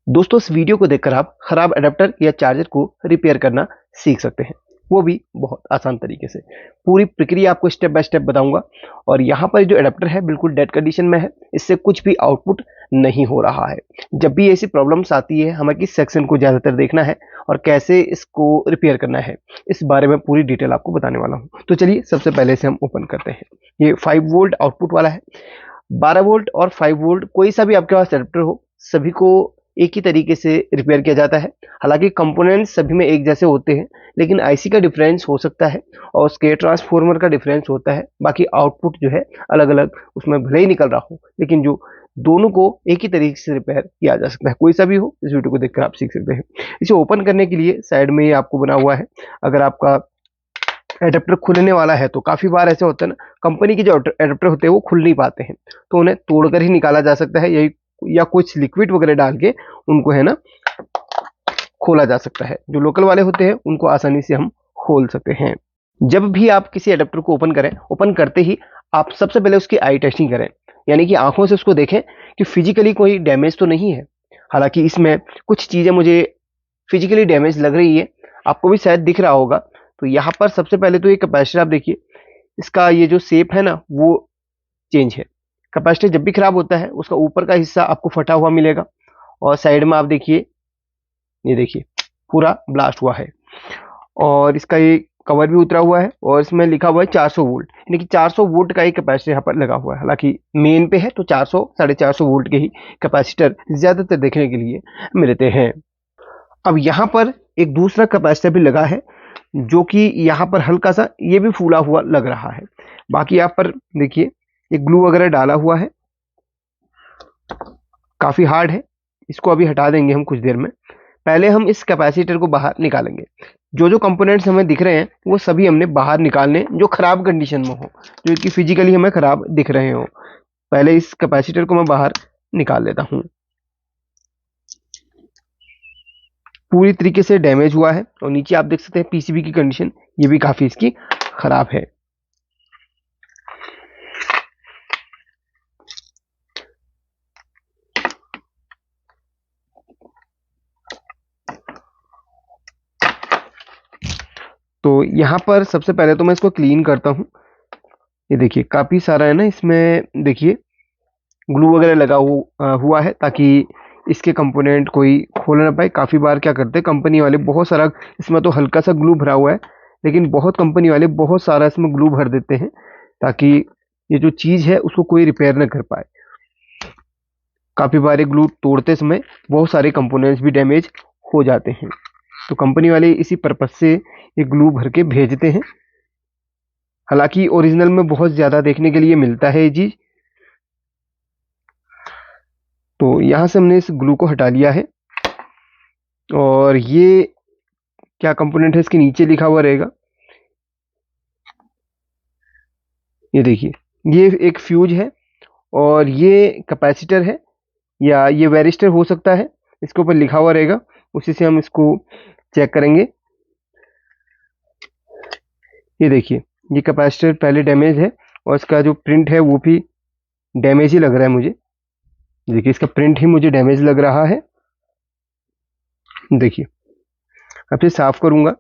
दोस्तों इस वीडियो को देखकर आप खराब अडेप्टर या चार्जर को रिपेयर करना सीख सकते हैं, वो भी बहुत आसान तरीके से। पूरी प्रक्रिया आपको स्टेप बाय स्टेप बताऊंगा। और यहाँ पर जो अडेप्टर है बिल्कुल डेड कंडीशन में है, इससे कुछ भी आउटपुट नहीं हो रहा है। जब भी ऐसी प्रॉब्लम्स आती है हमें किस सेक्शन को ज़्यादातर देखना है और कैसे इसको रिपेयर करना है, इस बारे में पूरी डिटेल आपको बताने वाला हूँ। तो चलिए सबसे पहले से हम ओपन करते हैं। ये 5 वोल्ट आउटपुट वाला है। 12 वोल्ट और 5 वोल्ट कोई सा भी आपके पास अडेप्टर हो, सभी को एक ही तरीके से रिपेयर किया जाता है। हालांकि कंपोनेंट्स सभी में एक जैसे होते हैं, लेकिन आईसी का डिफरेंस हो सकता है और उसके ट्रांसफार्मर का डिफरेंस होता है। बाकी आउटपुट जो है अलग अलग उसमें भले ही निकल रहा हो, लेकिन जो दोनों को एक ही तरीके से रिपेयर किया जा सकता है। कोई सा भी हो, इस वीडियो को देखकर आप सीख सकते हैं। इसे ओपन करने के लिए साइड में ये आपको बना हुआ है। अगर आपका एडेप्टर खुलने वाला है तो काफ़ी बार ऐसे होता है ना, कंपनी के जो एडेप्टर होते हैं वो खुल नहीं पाते हैं, तो उन्हें तोड़कर ही निकाला जा सकता है, यही या कुछ लिक्विड वगैरह डाल के उनको है ना खोला जा सकता है। जो लोकल वाले होते हैं उनको आसानी से हम खोल सकते हैं। जब भी आप किसी एडेप्टर को ओपन करें, ओपन करते ही आप सबसे पहले उसकी आई टेस्टिंग करें, यानी कि आंखों से उसको देखें कि फिजिकली कोई डैमेज तो नहीं है। हालांकि इसमें कुछ चीज़ें मुझे फिजिकली डैमेज लग रही है, आपको भी शायद दिख रहा होगा। तो यहाँ पर सबसे पहले तो ये कैपेसिटर आप देखिए, इसका ये जो शेप है ना वो चेंज है। कैपेसिटर जब भी खराब होता है उसका ऊपर का हिस्सा आपको फटा हुआ मिलेगा, और साइड में आप देखिए, ये देखिए पूरा ब्लास्ट हुआ है। और इसका ये कवर भी उतरा हुआ है और इसमें लिखा हुआ है 400 वोल्ट, यानी कि 400 वोल्ट का एक कैपेसिटर यहाँ पर लगा हुआ है। हालांकि मेन पे है तो 400 450 वोल्ट के ही कैपेसिटर ज़्यादातर देखने के लिए मिलते हैं। अब यहाँ पर एक दूसरा कैपेसिटर भी लगा है, जो कि यहाँ पर हल्का सा ये भी फूला हुआ लग रहा है। बाकी यहाँ पर देखिए ये ग्लू वगैरह डाला हुआ है, काफ़ी हार्ड है। इसको अभी हटा देंगे हम कुछ देर में। पहले हम इस कैपेसिटर को बाहर निकालेंगे। जो जो कंपोनेंट्स हमें दिख रहे हैं वो सभी हमने बाहर निकालने, जो खराब कंडीशन में हो, जो कि फिजिकली हमें खराब दिख रहे हो। पहले इस कैपेसिटर को मैं बाहर निकाल लेता हूँ। पूरी तरीके से डैमेज हुआ है और नीचे आप देख सकते हैं पीसीबी की कंडीशन, ये भी काफ़ी इसकी खराब है। तो यहाँ पर सबसे पहले तो मैं इसको क्लीन करता हूँ। ये देखिए काफ़ी सारा है ना इसमें, देखिए ग्लू वगैरह लगा हुआ है ताकि इसके कंपोनेंट कोई खोल ना पाए। काफ़ी बार क्या करते हैं कंपनी वाले, बहुत सारा इसमें तो हल्का सा ग्लू भरा हुआ है, लेकिन बहुत कंपनी वाले बहुत सारा इसमें ग्लू भर देते हैं ताकि ये जो चीज़ है उसको कोई रिपेयर ना कर पाए। काफ़ी बार ये ग्लू तोड़ते समय बहुत सारे कंपोनेंट्स भी डैमेज हो जाते हैं, तो कंपनी वाले इसी पर्पज से ये ग्लू भर के भेजते हैं। हालांकि ओरिजिनल में बहुत ज़्यादा देखने के लिए मिलता है ये चीज़। तो यहाँ से हमने इस ग्लू को हटा लिया है, और ये क्या कंपोनेंट है इसके नीचे लिखा हुआ रहेगा। ये देखिए ये एक फ्यूज है और ये कैपेसिटर है, या ये वेरिस्टर हो सकता है, इसके ऊपर लिखा हुआ रहेगा। उसी से हम इसको चेक करेंगे। ये देखिए ये कैपेसिटर पहले डैमेज है और इसका जो प्रिंट है वो भी डैमेज ही लग रहा है मुझे। देखिए इसका प्रिंट ही मुझे डैमेज लग रहा है। देखिए अब से साफ करूंगा।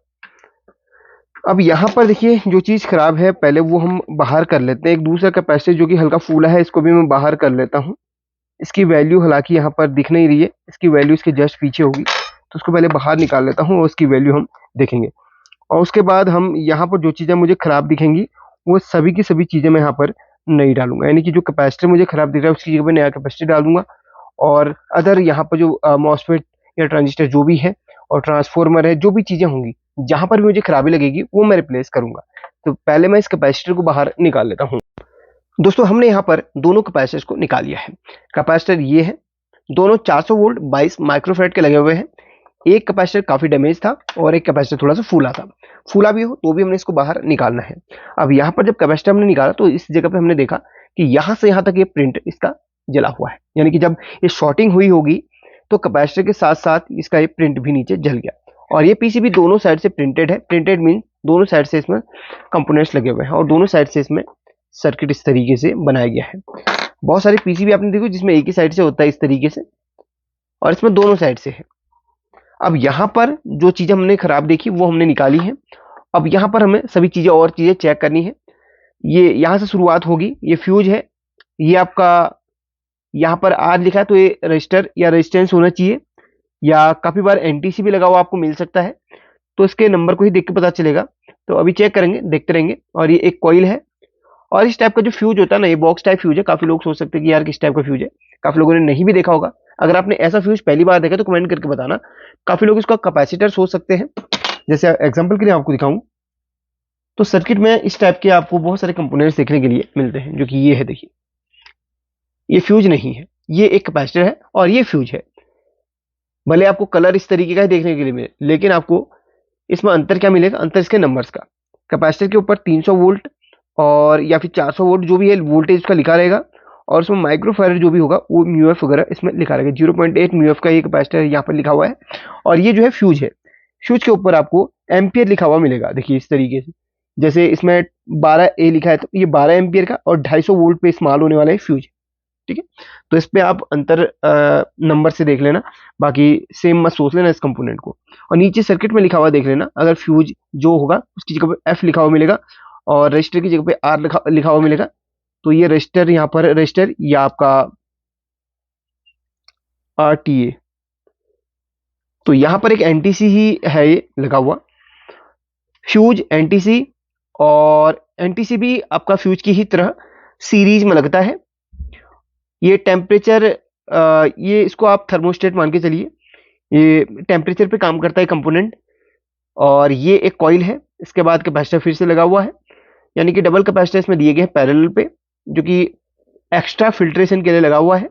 अब यहाँ पर देखिए जो चीज़ खराब है पहले वो हम बाहर कर लेते हैं। एक दूसरा कैपेसिटर जो कि हल्का फूला है, इसको भी मैं बाहर कर लेता हूँ। इसकी वैल्यू हालांकि यहाँ पर दिख नहीं रही है, इसकी वैल्यू इसके जस्ट पीछे होगी, तो उसको पहले बाहर निकाल लेता हूँ और उसकी वैल्यू हम देखेंगे। और उसके बाद हम यहाँ पर जो चीज़ें मुझे खराब दिखेंगी वो सभी की सभी चीज़ें मैं यहाँ पर नहीं डालूंगा, यानी कि जो कैपेसिटर मुझे खराब दिख रहा है उसकी जगह पर नया कैपेसिटर डाल दूंगा। और अदर यहाँ पर जो मॉसफेट या ट्रांजिस्टर जो भी है और ट्रांसफॉर्मर है, जो भी चीज़ें होंगी जहाँ पर भी मुझे खराबी लगेगी वो मैं रिप्लेस करूंगा। तो पहले मैं इस कैपेसिटर को बाहर निकाल लेता हूँ। दोस्तों हमने यहाँ पर दोनों कैपेसिटर्स को निकाल लिया है। कैपेसिटर ये है, दोनों 400 वोल्ट 22 माइक्रोफेरेड के लगे हुए हैं। एक कैपेसिटर काफ़ी डैमेज था और एक कैपेसिटर थोड़ा सा फूला था। फूला भी हो तो भी हमने इसको बाहर निकालना है। अब यहाँ पर जब कैपेसिटर हमने निकाला तो इस जगह पे हमने देखा कि यहाँ से यहाँ तक ये प्रिंट इसका जला हुआ है, यानी कि जब ये शॉर्टिंग हुई होगी तो कैपेसिटर के साथ साथ इसका ये प्रिंट भी नीचे जल गया। और ये पीसीबी दोनों साइड से प्रिंटेड है। प्रिंटेड मीन दोनों साइड से इसमें कंपोनेंट्स लगे हुए हैं और दोनों साइड से इसमें सर्किट इस तरीके से बनाया गया है। बहुत सारे पीसीबी आपने देखो जिसमें एक ही साइड से होता है इस तरीके से, और इसमें दोनों साइड से है। अब यहाँ पर जो चीज़ें हमने खराब देखी वो हमने निकाली है। अब यहाँ पर हमें सभी चीज़ें और चीज़ें चेक करनी है। ये यहाँ से शुरुआत होगी। ये फ्यूज है, ये आपका यहाँ पर आर लिखा है तो ये रजिस्टर या रेजिस्टेंस होना चाहिए, या काफ़ी बार एनटीसी भी लगा हुआ आपको मिल सकता है, तो इसके नंबर को ही देख के पता चलेगा। तो अभी चेक करेंगे, देखते रहेंगे। और ये एक कॉइल है। और इस टाइप का जो फ्यूज होता है ना, ये बॉक्स टाइप फ्यूज है। काफी लोग सोच सकते हैं कि यार किस टाइप का फ्यूज है, काफी लोगों ने नहीं भी देखा होगा। अगर आपने ऐसा फ्यूज पहली बार देखा तो कमेंट करके बताना। काफी लोग इसका कैपेसिटर सोच सकते हैं। जैसे एग्जांपल के लिए आपको दिखाऊं तो सर्किट में इस टाइप के आपको बहुत सारे कंपोनेंट्स देखने के लिए मिलते हैं, जो कि ये है। देखिए, ये फ्यूज नहीं है, ये एक कैपेसिटर है और ये फ्यूज है। भले आपको कलर इस तरीके का ही देखने के लिए मिले, लेकिन आपको इसमें अंतर क्या मिलेगा? अंतर इसके नंबर्स का। कैपेसिटर के ऊपर 300 वोल्ट और या फिर 400 वोल्ट जो भी है वोल्टेज उसका लिखा रहेगा, और उसमें माइक्रोफैराड जो भी होगा वो म्यू एफ वगैरह इसमें लिखा रहेगा। 0.8 म्यू एफ का ये कैपेसिटर यहाँ पर लिखा हुआ है। और ये जो है फ्यूज है, फ्यूज के ऊपर आपको एम्पियर लिखा हुआ मिलेगा। देखिए इस तरीके से, जैसे इसमें 12A लिखा है तो ये 12 एम्पियर का और 250 वोल्ट पे इस्तेमाल होने वाला है फ्यूज। ठीक है, तो इस पे आप अंतर नंबर से देख लेना, बाकी सेम मत सोच लेना इस कंपोनेंट को। और नीचे सर्किट में लिखा हुआ देख लेना, अगर फ्यूज जो होगा उसकी जगह पे एफ लिखा हुआ मिलेगा और रजिस्टर की जगह पे आर लिखा हुआ मिलेगा, तो ये रजिस्टर, यहाँ पर रजिस्टर या आपका RTA। तो यहाँ पर एक एनटीसी ही है ये लगा हुआ, फ्यूज एनटीसी। और एनटीसी भी आपका फ्यूज की ही तरह सीरीज में लगता है। ये टेम्परेचर, ये इसको आप थर्मोस्टेट मान के चलिए, ये टेम्परेचर पे काम करता है कंपोनेंट। और ये एक कॉइल है, इसके बाद कैपेसिटर फिर से लगा हुआ है, यानी कि डबल कैपेसिटर इसमें दिए गए हैं पैरेलल पे, जो कि एक्स्ट्रा फिल्ट्रेशन के लिए लगा हुआ है।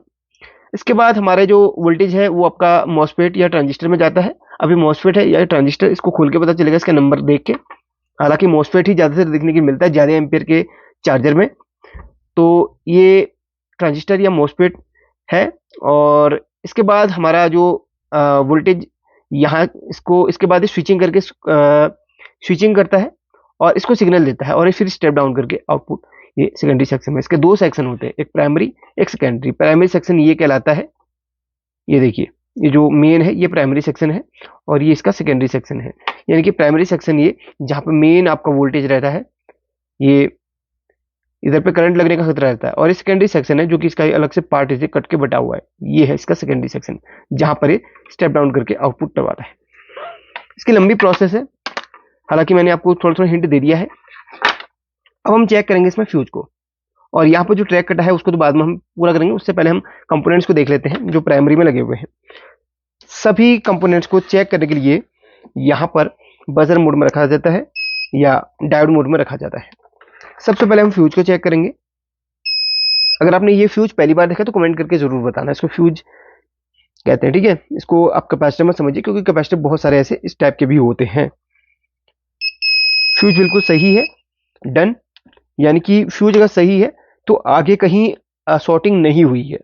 इसके बाद हमारे जो वोल्टेज है वो आपका मॉसफेट या ट्रांजिस्टर में जाता है। अभी मॉसफेट है या ट्रांजिस्टर, इसको खोल के पता चलेगा इसका नंबर देख के। हालांकि मॉसफेट ही ज्यादातर देखने की मिलता है ज्यादा एम्पियर के चार्जर में, तो ये ट्रांजिस्टर या मॉसफेट है। और इसके बाद हमारा जो वोल्टेज यहाँ, इसको इसके बाद स्विचिंग करके स्विचिंग करता है और इसको सिग्नल देता है, और ये फिर स्टेप डाउन करके आउटपुट, ये सेकेंडरी सेक्शन में। इसके दो सेक्शन होते हैं, एक प्राइमरी एक सेकेंडरी। प्राइमरी सेक्शन ये कहलाता है, ये देखिए, ये जो मेन है ये प्राइमरी सेक्शन है, और ये इसका सेकेंडरी सेक्शन है। यानी कि प्राइमरी सेक्शन ये जहाँ पे मेन आपका वोल्टेज रहता है, ये इधर पे करंट लगने का खतरा रहता है। और ये सेकेंडरी सेक्शन है जो कि इसका अलग से पार्ट इसे कट के बटा हुआ है, ये है इसका सेकेंडरी सेक्शन, जहां पर ये स्टेप डाउन करके आउटपुट करवाता है। इसकी लंबी प्रोसेस है, हालांकि मैंने आपको थोड़ा थोड़ा हिंट दे दिया है। अब हम चेक करेंगे इसमें फ्यूज को, और यहाँ पर जो ट्रैक कटा है उसको तो बाद में हम पूरा करेंगे। उससे पहले हम कंपोनेंट्स को देख लेते हैं जो प्राइमरी में लगे हुए हैं। सभी कंपोनेंट्स को चेक करने के लिए यहाँ पर बजर मोड में रखा जाता है या डायोड मोड में रखा जाता है। सबसे पहले हम फ्यूज को चेक करेंगे। अगर आपने ये फ्यूज पहली बार देखा तो कमेंट करके जरूर बताना, इसको फ्यूज कहते हैं। ठीक है, इसको आप कैपेसिटर में समझिए, क्योंकि कैपेसिटर बहुत सारे ऐसे इस टाइप के भी होते हैं। फ्यूज बिल्कुल सही है, डन। यानी कि फ्यूज अगर सही है तो आगे कहीं शॉर्टिंग नहीं हुई है।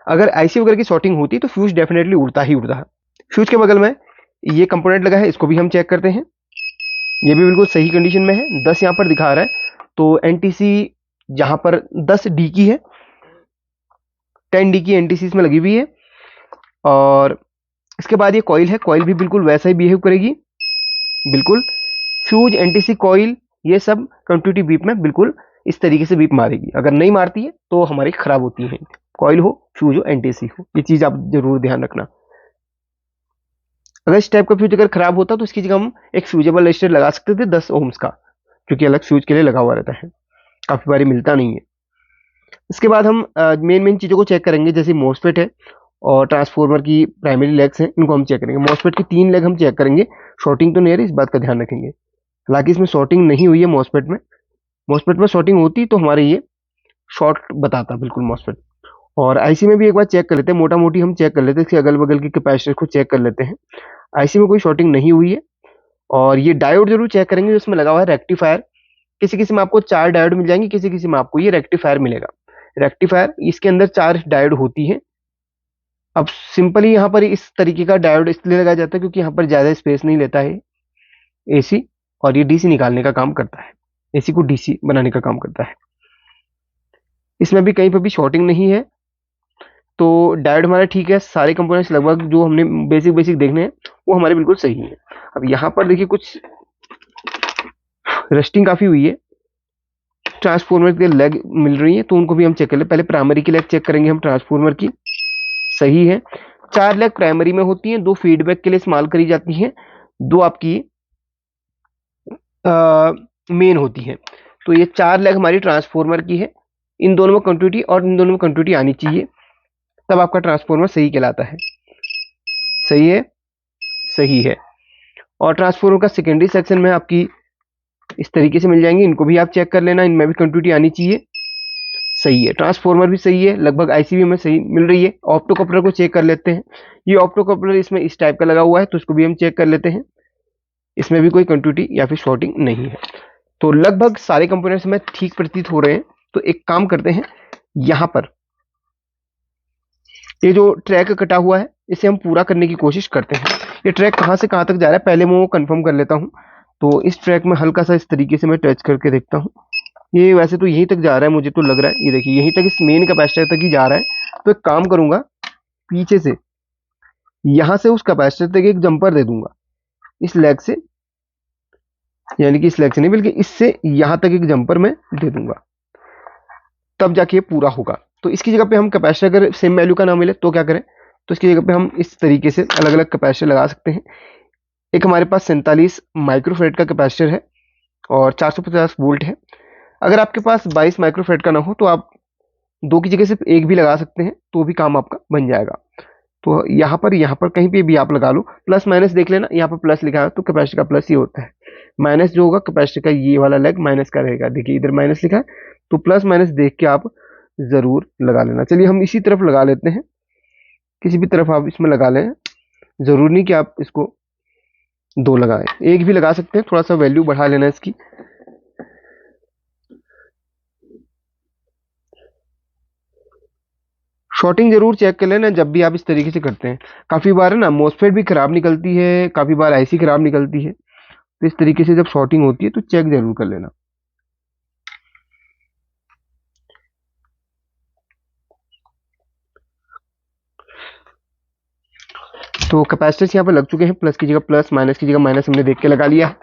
अगर आईसी वगैरह की शॉर्टिंग होती तो फ्यूज डेफिनेटली उड़ता ही उड़ता है। फ्यूज के बगल में ये कंपोनेंट लगा है, इसको भी हम चेक करते हैं। ये भी बिल्कुल सही कंडीशन में है, 10 यहाँ पर दिखा रहा है। तो एनटीसी जहां पर 10D की है, 10D की एनटीसी इसमें लगी हुई है। और इसके बाद ये कॉइल है, कॉइल भी बिल्कुल वैसा ही बिहेव करेगी, बिल्कुल। फ्यूज, एनटीसी, कॉइल, ये सब कंटिन्यूटी बीप में बिल्कुल इस तरीके से बीप मारेगी। अगर नहीं मारती है तो हमारी खराब होती है, कॉइल हो, फ्यूज हो, एनटीसी हो। ये चीज आप जरूर ध्यान रखना। अगर इस टाइप का फ्यूज अगर खराब होता तो इसकी जगह हम एक फ्यूजेबल रेजिस्टर लगा सकते थे 10 ओम्स का, जो कि अलग फ्यूज के लिए लगा हुआ रहता है, काफी बारी मिलता नहीं है। इसके बाद हम मेन मेन चीज़ों को चेक करेंगे, जैसे मॉसफेट है और ट्रांसफार्मर की प्राइमरी लेग्स हैं, इनको हम चेक करेंगे। मॉसफेट की 3 लेग हम चेक करेंगे, शॉर्टिंग तो नहीं है, इस बात का ध्यान रखेंगे। हालांकि इसमें शॉर्टिंग नहीं हुई है मॉसफेट में। मॉसफेट में शॉर्टिंग होती तो हमारे ये शॉर्ट बताता बिल्कुल मॉसफेट। और आईसी में भी एक बार चेक कर लेते हैं, मोटा मोटी हम चेक कर लेते हैं, इसके अगल बगल के कैपेसिटर को चेक कर लेते हैं। आईसी में कोई शॉर्टिंग नहीं हुई है। और ये डायोड जरूर चेक करेंगे, जिसमें लगा हुआ है रेक्टिफायर। किसी किसी में आपको 4 डायोड मिल जाएंगे, किसी किसी में आपको ये रेक्टिफायर मिलेगा। रेक्टिफायर, इसके अंदर 4 डायोड होती है। अब सिंपली यहाँ पर इस तरीके का डायोड इसलिए लगाया जाता है क्योंकि यहाँ पर ज्यादा स्पेस नहीं लेता है एसी, और ये डीसी निकालने का काम करता है, एसी को डीसी बनाने का काम करता है। इसमें भी कहीं पर भी शॉर्टिंग नहीं है। तो डायोड हमारा ठीक है, सारे कंपोनेंट्स लगभग जो हमने बेसिक बेसिक देखने हैं वो हमारे बिल्कुल सही है। अब यहाँ पर देखिए कुछ रस्टिंग काफ़ी हुई है, ट्रांसफॉर्मर के लेग मिल रही है, तो उनको भी हम चेक कर ले। पहले प्राइमरी की लेग चेक करेंगे हम ट्रांसफॉर्मर की, सही है। 4 लेग प्राइमरी में होती हैं, 2 फीडबैक के लिए इस्तेमाल करी जाती हैं, 2 आपकी मेन होती है। तो ये 4 लेग हमारी ट्रांसफॉर्मर की है, इन दोनों में कंटिन्यूटी और इन दोनों में कंटिन्यूटी आनी चाहिए, तब आपका ट्रांसफॉर्मर सही कहलाता है। सही है, सही है। और ट्रांसफॉर्मर का सेकेंडरी सेक्शन में आपकी इस तरीके से मिल जाएंगे, इनको भी आप चेक कर लेना, इनमें भी कंटिन्यूटी आनी चाहिए। सही है, ट्रांसफॉर्मर भी सही है, लगभग आईसीबी में सही मिल रही है। ऑप्टो कपलर को चेक कर लेते हैं, ये ऑप्टो कपलर इसमें इस टाइप का लगा हुआ है, तो इसको भी हम चेक कर लेते हैं, इसमें भी कोई कंटिन्यूटी या फिर शॉर्टिंग नहीं है। तो लगभग सारे कंपोनेंट्स में ठीक प्रतीत हो रहे हैं। तो एक काम करते हैं, यहां पर ये जो ट्रैक कटा हुआ है इसे हम पूरा करने की कोशिश करते हैं। ये ट्रैक कहां से कहां तक जा रहा है पहले मैं वो कंफर्म कर लेता हूं। तो इस ट्रैक में हल्का सा इस तरीके से मैं टच करके देखता हूं, ये वैसे तो यहीं तक जा रहा है, मुझे तो लग रहा है, ये देखिए यहीं तक इस मेन कैपेसिटर तक ही जा रहा है। तो एक काम करूंगा, पीछे से यहां से उस कैपेसिटर तक एक जंपर दे दूंगा इस लेग से, यानी कि इस लेग से नहीं बल्कि इससे यहां तक एक जंपर मैं दे दूंगा, तब जाके ये पूरा होगा। तो इसकी जगह पे हम कैपेसिटर अगर सेम वैल्यू का ना मिले तो क्या करें, तो इसकी जगह पे हम इस तरीके से अलग अलग कैपेसिटर लगा सकते हैं। एक हमारे पास 47 माइक्रोफेरेड का कैपेसिटर है और 450 वोल्ट है। अगर आपके पास 22 माइक्रोफेरेड का ना हो तो आप 2 की जगह सिर्फ 1 भी लगा सकते हैं, तो भी काम आपका बन जाएगा। तो यहाँ पर कहीं पे भी आप लगा लो, प्लस माइनस देख लेना, यहाँ पर प्लस लिखा है तो कैपेसिटर का प्लस ही होता है, माइनस जो होगा कैपेसिटर का ये वाला लेग माइनस का रहेगा। देखिए इधर माइनस लिखा है, तो प्लस माइनस देख के आप जरूर लगा लेना। चलिए हम इसी तरफ लगा लेते हैं, किसी भी तरफ आप इसमें लगा लें, जरूरी नहीं कि आप इसको 2 लगाएं, 1 भी लगा सकते हैं, थोड़ा सा वैल्यू बढ़ा लेना इसकी। शॉर्टिंग जरूर चेक कर लेना जब भी आप इस तरीके से करते हैं। काफी बार है ना मोसफेट भी खराब निकलती है, काफी बार आईसी खराब निकलती है, तो इस तरीके से जब शॉर्टिंग होती है तो चेक जरूर कर लेना। तो कैपेसिटर्स यहाँ पे लग चुके हैं, प्लस की जगह प्लस, माइनस की जगह माइनस हमने देख के लगा लिया है।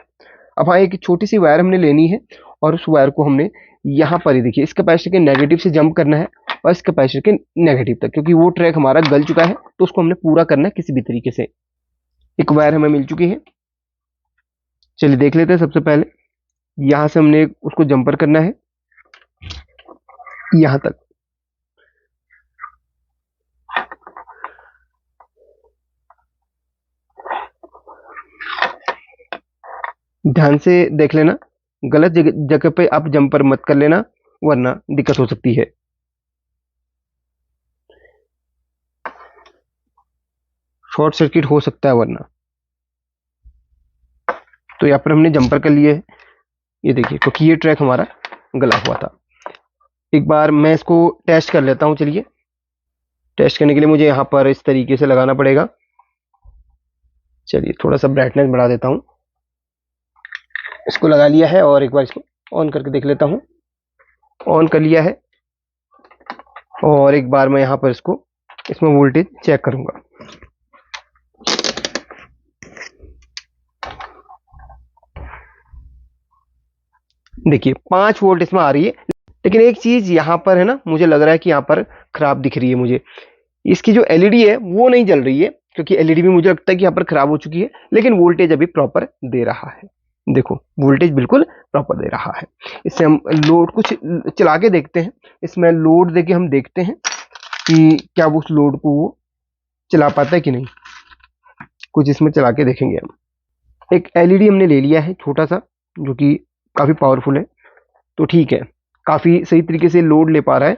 अब हाँ, एक छोटी सी वायर हमने लेनी है और उस वायर को हमने यहाँ पर ही देखिए इस कैपेसिटर के नेगेटिव से जंप करना है और इस कैपेसिटर के नेगेटिव तक, क्योंकि वो ट्रैक हमारा गल चुका है तो उसको हमने पूरा करना है किसी भी तरीके से। एक वायर हमें मिल चुकी है, चलिए देख लेते हैं। सबसे पहले यहाँ से हमने उसको जंपर करना है यहाँ तक, ध्यान से देख लेना, गलत जगह पे आप जंपर मत कर लेना वरना दिक्कत हो सकती है। शॉर्ट सर्किट हो सकता है वरना। तो यहाँ पर हमने जंपर कर लिए है, ये देखिए, क्योंकि ये ट्रैक हमारा गला हुआ था। एक बार मैं इसको टेस्ट कर लेता हूँ। चलिए, टेस्ट करने के लिए मुझे यहाँ पर इस तरीके से लगाना पड़ेगा। चलिए थोड़ा सा ब्राइटनेस बढ़ा देता हूँ, इसको लगा लिया है और एक बार इसको ऑन करके देख लेता हूँ। ऑन कर लिया है और एक बार मैं यहाँ पर इसमें वोल्टेज चेक करूंगा। देखिए 5 वोल्ट इसमें आ रही है, लेकिन एक चीज यहाँ पर है ना, मुझे लग रहा है कि यहाँ पर खराब दिख रही है मुझे। इसकी जो एलईडी है वो नहीं जल रही है, क्योंकि एलईडी भी मुझे लगता है कि यहाँ पर खराब हो चुकी है, लेकिन वोल्टेज अभी प्रॉपर दे रहा है। देखो वोल्टेज बिल्कुल प्रॉपर दे रहा है। इससे हम लोड कुछ चला के देखते हैं, इसमें लोड देके हम देखते हैं कि क्या वो उस लोड को वो चला पाता है कि नहीं। कुछ इसमें चला के देखेंगे हम। एक एलईडी हमने ले लिया है छोटा सा, जो कि काफी पावरफुल है, तो ठीक है, काफी सही तरीके से लोड ले पा रहा है,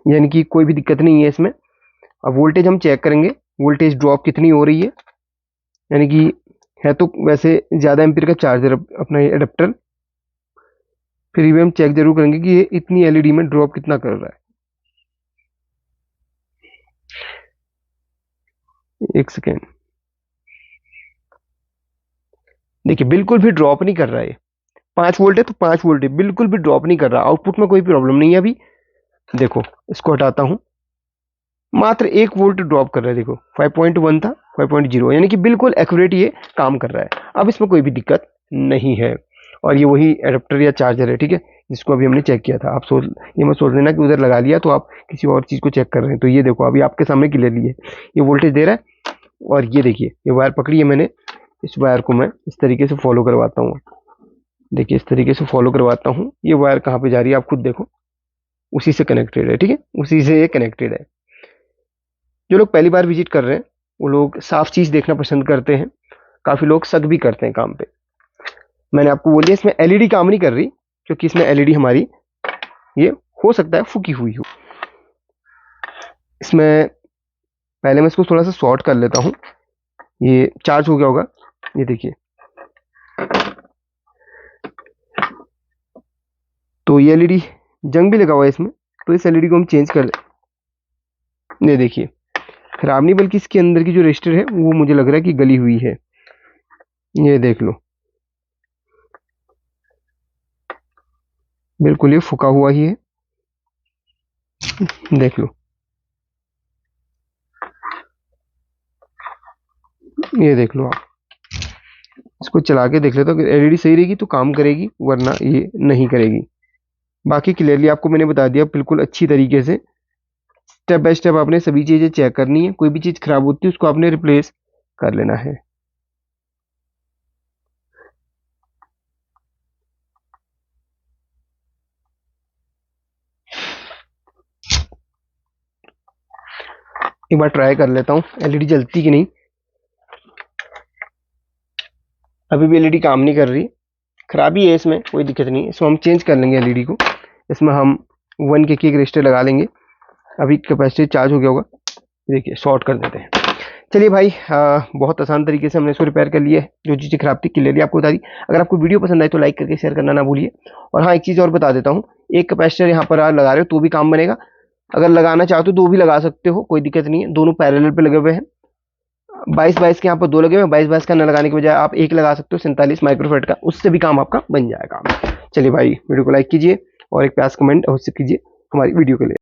यानी कि कोई भी दिक्कत नहीं है इसमें। अब वोल्टेज हम चेक करेंगे, वोल्टेज ड्रॉप कितनी हो रही है, यानी कि है तो वैसे ज़्यादा एम्पीयर का चार्जर अपना ये अडेप्टर, फिर भी हम चेक जरूर करेंगे कि ये इतनी एलईडी में ड्रॉप कितना कर रहा है। एक सेकेंड, देखिए बिल्कुल भी ड्रॉप नहीं कर रहा है। 5 वोल्ट है तो 5 वोल्ट है, बिल्कुल भी ड्रॉप नहीं कर रहा। आउटपुट में कोई प्रॉब्लम नहीं है अभी। देखो इसको हटाता हूं, मात्र 1 वोल्ट ड्रॉप कर रहा है। देखो 5.1 था 5.0, यानी कि बिल्कुल एक्यूरेट ये काम कर रहा है। अब इसमें कोई भी दिक्कत नहीं है। और ये वही एडाप्टर या चार्जर है, ठीक है, जिसको अभी हमने चेक किया था। आप ये मत सोच लेना कि उधर लगा लिया तो आप किसी और चीज़ को चेक कर रहे हैं। तो ये देखो अभी आपके सामने क्लियरली है, ये वोल्टेज दे रहा है। और ये देखिए ये वायर पकड़ी है मैंने, इस वायर को मैं इस तरीके से फॉलो करवाता हूँ। देखिए इस तरीके से फॉलो करवाता हूँ। ये वायर कहाँ पे जा रही है आप खुद देखो, उसी से कनेक्टेड है, ठीक है, उसी से ये कनेक्टेड है। जो लोग पहली बार विजिट कर रहे हैं वो लोग साफ चीज़ देखना पसंद करते हैं। काफ़ी लोग शक भी करते हैं काम पे। मैंने आपको बोलिए इसमें एलईडी काम नहीं कर रही, क्योंकि इसमें एलईडी हमारी ये हो सकता है फूकी हुई हो। इसमें पहले मैं इसको थोड़ा सा शॉर्ट कर लेता हूँ। ये चार्ज हो गया होगा, ये देखिए। तो ये एलईडी जंग भी लगा हुआ है इसमें, तो इस एलईडी को हम चेंज कर ले। ये देखिए खराब नहीं, बल्कि इसके अंदर की जो रजिस्टर है वो मुझे लग रहा है कि गली हुई है। ये देख लो, बिल्कुल ये फुका हुआ ही है। देख लो, ये देख लो आप। इसको चला के देख लेता हूँ, अगर एलईडी सही रहेगी तो काम करेगी, वरना ये नहीं करेगी। बाकी क्लियरली आपको मैंने बता दिया बिल्कुल अच्छी तरीके से। स्टेप बाय स्टेप आपने सभी चीज़ें चेक करनी है। कोई भी चीज़ खराब होती है उसको आपने रिप्लेस कर लेना है। एक बार ट्राई कर लेता हूँ एलईडी जलती कि नहीं। अभी भी एलईडी काम नहीं कर रही, खराबी है इसमें, कोई दिक्कत नहीं है। इसको हम चेंज कर लेंगे एलईडी को। इसमें हम 1 के एक रजिस्टर लगा लेंगे। अभी कैपेसिटी चार्ज हो गया होगा, देखिए शॉर्ट कर देते हैं। चलिए भाई, बहुत आसान तरीके से हमने इसको रिपेयर कर लिया है। जो चीज़ें खराब थी क्लियरली आपको बता दी। अगर आपको वीडियो पसंद आई तो लाइक करके शेयर करना ना भूलिए। और हाँ, एक चीज़ और बता देता हूँ, एक कैपेसिटर यहाँ पर आप लगा रहे हो तो भी काम बनेगा। अगर लगाना चाहते हो तो भी लगा सकते हो, कोई दिक्कत नहीं है। दोनों पैरेलल पे लगे हुए हैं। 22-22 के यहाँ पर 2 लगे हुए हैं। 22-22 का न लगाने की बजाय आप एक लगा सकते हो 47 माइक्रोफेट का, उससे भी काम आपका बन जाएगा। चलिए भाई, वीडियो को लाइक कीजिए और एक प्यास कमेंट अवश्य कीजिए हमारी वीडियो के लिए।